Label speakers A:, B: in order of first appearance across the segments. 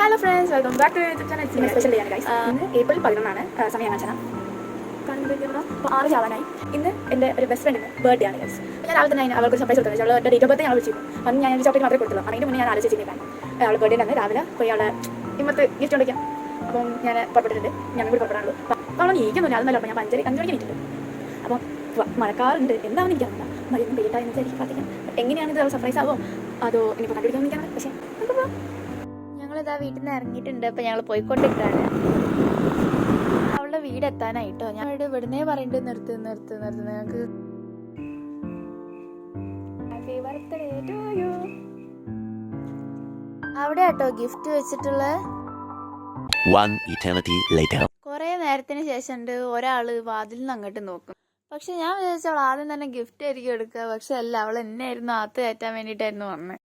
A: Hello friends, welcome back to YouTube channel. ഇന്ന് special day ആണ് guys. ഇന്ന് April 11 സമയം കാണിച്ചാൽ 6 ആവാനായി. ഇന്ന് എൻ്റെ ഒരു ബെസ്റ്റ് ഫ്രണ്ടിന് ബർത്ത്ഡേ ആണ് ഗൈസ്. ഞാൻ രാവിലെ തന്നെ അവൾക്ക് സർപ്രൈസ് കൊടുത്തത്. അവളുടെ ഡേറ്റ് ഓഫ് ബർത്ത് ഞാൻ വിളിച്ചിരുന്നു. അന്ന് ഞാൻ ഒരു ചോക്ലേറ്റ് മാത്രമേ കൊടുത്തുള്ളൂ. അതിന് മുന്നേ ഞാൻ ആലോചിച്ചിരുന്നു അവളുടെ ബർത്ത്ഡേ ആണ്. രാവിലെ പോയി അവളെ ഇമ്മത്ത് ഗിഫ്റ്റ് കൊടുക്കാം. അപ്പം ഞാൻ പുറപ്പെട്ടിട്ടുണ്ട്. ഞാൻ കൂടി പുറപ്പെടാനുള്ളൂ. അപ്പോൾ അവൾ നീക്കൊന്നുമില്ല. അതൊന്നല്ല. അപ്പോൾ ഞാൻ 5 മണിക്ക് നീറ്റുണ്ട്. അപ്പം മഴക്കാറുണ്ട്. എന്താണെന്ന് എനിക്കറിയില്ല. മഴയൊന്നും പെയ്യട്ടായെന്ന് വെച്ചാൽ പ്രാർത്ഥിക്കാം. എങ്ങനെയാണ് ഇത് സർപ്രൈസ് ആവോ അതോ ഇനിയിപ്പോൾ കണ്ടുപിടിക്കാൻ നിൽക്കാൻ? പക്ഷേ
B: ഞങ്ങളിതാ വീട്ടിൽ നിന്ന് ഇറങ്ങിയിട്ടുണ്ട്. അപ്പം ഞങ്ങൾ പോയിക്കൊണ്ടിരിക്കുകയാണ്. അവളുടെ വീട് എത്താനായിട്ടോ. ഞാൻ ഇവിടുന്നേ പറയണ്ട് നിർത്ത് ഞങ്ങൾക്ക് അവിടെ കേട്ടോ ഗിഫ്റ്റ് വെച്ചിട്ടുള്ള. കുറെ നേരത്തിന് ശേഷം ഉണ്ട് ഒരാള് വാതിൽ നിന്ന് അങ്ങോട്ട് നോക്കും. പക്ഷെ ഞാൻ വിചാരിച്ച അവൾ ആദ്യം തന്നെ ഗിഫ്റ്റ് ആയിരിക്കും എടുക്കുക. പക്ഷെ അല്ല, അവൾ എന്നെയായിരുന്നു അകത്ത് കയറ്റാൻ വേണ്ടിയിട്ടായിരുന്നു വന്നത്.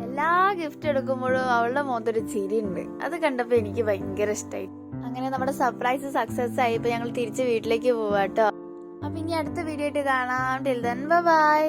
B: എല്ലാ ഗിഫ്റ്റ് എടുക്കുമ്പോഴും അവളുടെ മുഖത്തൊരു ചിരിയുണ്ട്. അത് കണ്ടപ്പോൾ എനിക്ക് ഭയങ്കര ഇഷ്ടമായി. അങ്ങനെ നമ്മുടെ സർപ്രൈസ് സക്സസ് ആയി. ഇപ്പൊ ഞങ്ങൾ തിരിച്ച് വീട്ടിലേക്ക് പോവാട്ടോ. അപ്പൊ ഇനി അടുത്ത വീഡിയോ ആയിട്ട് കാണാം. Till then bye.